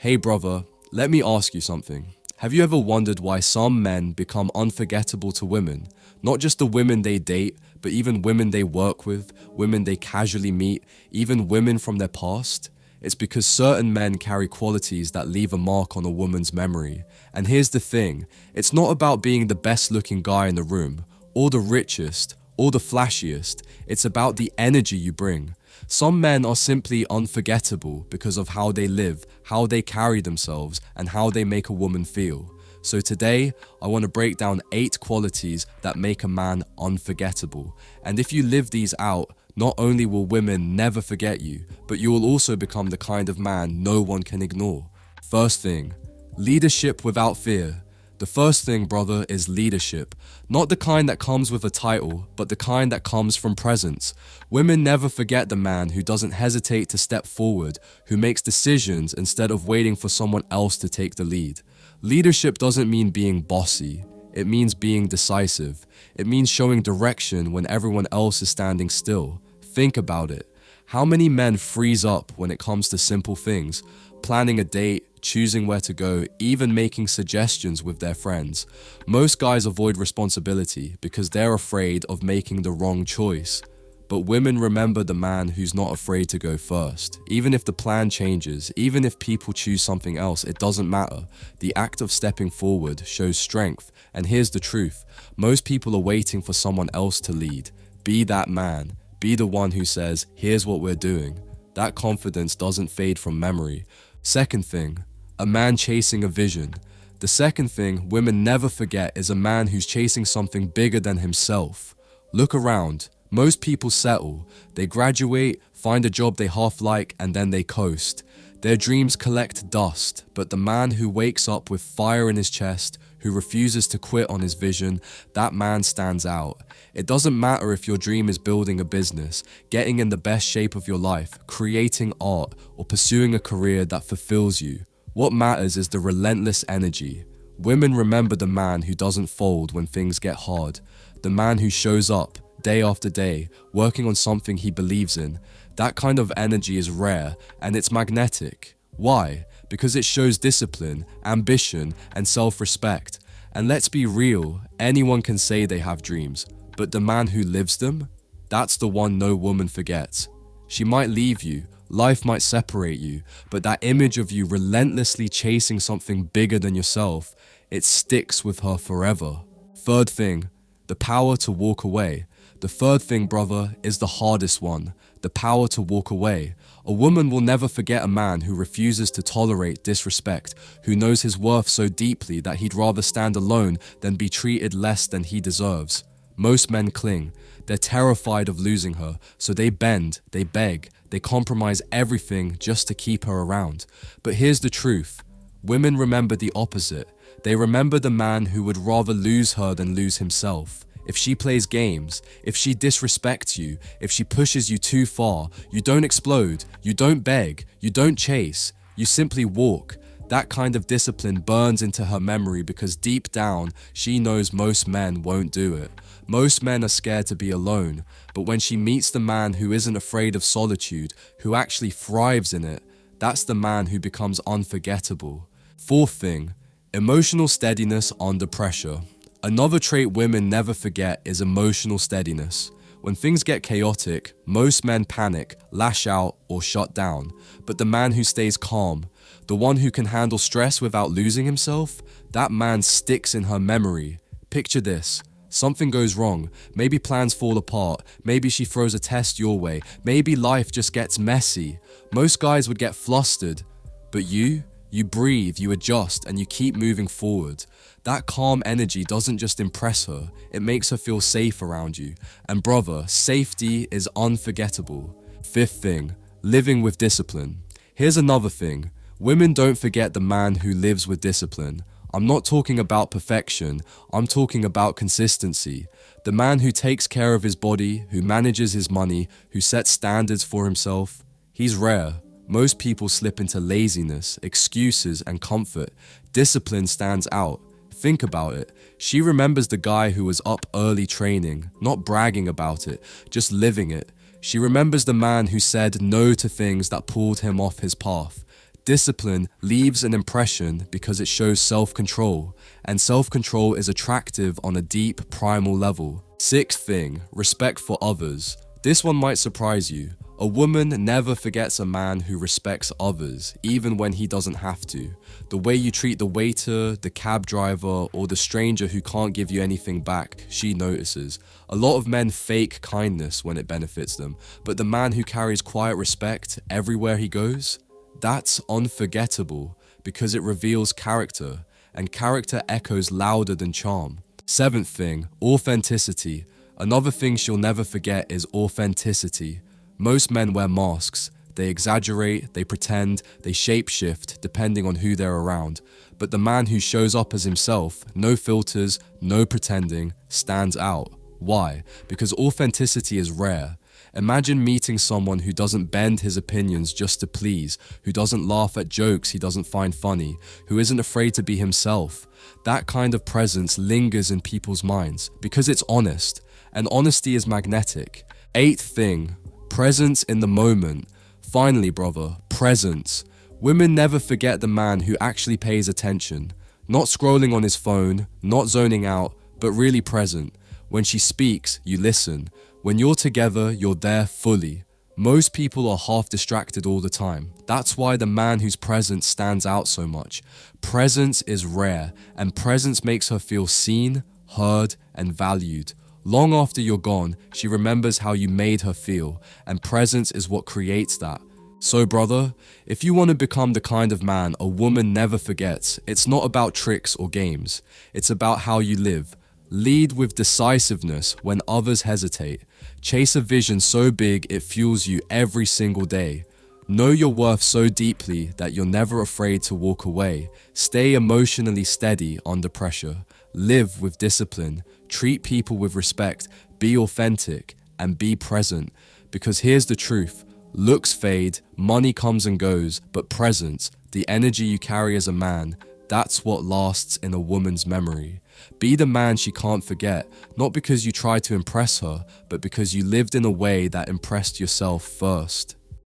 Hey brother, let me ask you something. Have you ever wondered why some men become unforgettable to women? Not just the women they date, but even women they work with, women they casually meet, even women from their past? It's because certain men carry qualities that leave a mark on a woman's memory. And here's the thing, it's not about being the best looking guy in the room, or the richest, or the flashiest. It's about the energy you bring. Some men are simply unforgettable because of how they live, how they carry themselves, and how they make a woman feel. So today, I want to break down 8 qualities that make a man unforgettable. And if you live these out, not only will women never forget you, but you will also become the kind of man no one can ignore. First thing, leadership without fear. The first thing, brother, is leadership. Not the kind that comes with a title, but the kind that comes from presence. Women never forget the man who doesn't hesitate to step forward, who makes decisions instead of waiting for someone else to take the lead. Leadership doesn't mean being bossy. It means being decisive. It means showing direction when everyone else is standing still. Think about it. How many men freeze up when it comes to simple things? Planning a date, choosing where to go, even making suggestions with their friends. Most guys avoid responsibility because they're afraid of making the wrong choice. But women remember the man who's not afraid to go first. Even if the plan changes, even if people choose something else, it doesn't matter. The act of stepping forward shows strength. And here's the truth. Most people are waiting for someone else to lead. Be that man. Be the one who says, here's what we're doing. That confidence doesn't fade from memory. Second thing, a man chasing a vision. The second thing women never forget is a man who's chasing something bigger than himself. Look around. Most people settle. They graduate, find a job they half like, and then they coast. Their dreams collect dust, but the man who wakes up with fire in his chest, who refuses to quit on his vision, that man stands out. It doesn't matter if your dream is building a business, getting in the best shape of your life, creating art, or pursuing a career that fulfills you. What matters is the relentless energy. Women remember the man who doesn't fold when things get hard. The man who shows up, day after day, working on something he believes in. That kind of energy is rare, and it's magnetic. Why? Because it shows discipline, ambition, and self-respect. And let's be real, anyone can say they have dreams, but the man who lives them? That's the one no woman forgets. She might leave you, life might separate you, but that image of you relentlessly chasing something bigger than yourself, it sticks with her forever. Third thing, the power to walk away. The third thing, brother, is the hardest one, the power to walk away. A woman will never forget a man who refuses to tolerate disrespect, who knows his worth so deeply that he'd rather stand alone than be treated less than he deserves. Most men cling. They're terrified of losing her, so they bend, they beg, they compromise everything just to keep her around. But here's the truth. Women remember the opposite. They remember the man who would rather lose her than lose himself. If she plays games, if she disrespects you, if she pushes you too far, you don't explode, you don't beg, you don't chase, you simply walk. That kind of discipline burns into her memory because deep down, she knows most men won't do it. Most men are scared to be alone, but when she meets the man who isn't afraid of solitude, who actually thrives in it, that's the man who becomes unforgettable. Fourth thing, emotional steadiness under pressure. Another trait women never forget is emotional steadiness. When things get chaotic, most men panic, lash out, or shut down. But the man who stays calm, the one who can handle stress without losing himself, that man sticks in her memory. Picture this. Something goes wrong. Maybe plans fall apart. Maybe she throws a test your way. Maybe life just gets messy. Most guys would get flustered. But you breathe, you adjust, and you keep moving forward. That calm energy doesn't just impress her, it makes her feel safe around you. And brother, safety is unforgettable. Fifth thing, living with discipline. Here's another thing. Women don't forget the man who lives with discipline. I'm not talking about perfection, I'm talking about consistency. The man who takes care of his body, who manages his money, who sets standards for himself. He's rare. Most people slip into laziness, excuses, and comfort. Discipline stands out. Think about it. She remembers the guy who was up early training, not bragging about it, just living it. She remembers the man who said no to things that pulled him off his path. Discipline leaves an impression because it shows self-control, and self-control is attractive on a deep, primal level. Sixth thing, respect for others. This one might surprise you. A woman never forgets a man who respects others, even when he doesn't have to. The way you treat the waiter, the cab driver, or the stranger who can't give you anything back, she notices. A lot of men fake kindness when it benefits them, but the man who carries quiet respect everywhere he goes, that's unforgettable because it reveals character, and character echoes louder than charm. Seventh thing, authenticity. Another thing she'll never forget is authenticity. Most men wear masks. They exaggerate, they pretend, they shapeshift depending on who they're around. But the man who shows up as himself, no filters, no pretending, stands out. Why? Because authenticity is rare. Imagine meeting someone who doesn't bend his opinions just to please, who doesn't laugh at jokes he doesn't find funny, who isn't afraid to be himself. That kind of presence lingers in people's minds because it's honest, and honesty is magnetic. Eighth thing, presence in the moment. Finally, brother, presence. Women never forget the man who actually pays attention. Not scrolling on his phone, not zoning out, but really present. When she speaks, you listen. When you're together, you're there fully. Most people are half distracted all the time. That's why the man whose presence stands out so much. Presence is rare, and presence makes her feel seen, heard, and valued. Long after you're gone, she remembers how you made her feel, and presence is what creates that. So brother, if you want to become the kind of man a woman never forgets, it's not about tricks or games. It's about how you live. Lead with decisiveness when others hesitate. Chase a vision so big it fuels you every single day. Know your worth so deeply that you're never afraid to walk away. Stay emotionally steady under pressure. Live with discipline. Treat people with respect. Be authentic and be present. Because here's the truth. Looks fade, money comes and goes, but presence, the energy you carry as a man, that's what lasts in a woman's memory. Be the man she can't forget, not because you tried to impress her, but because you lived in a way that impressed yourself first.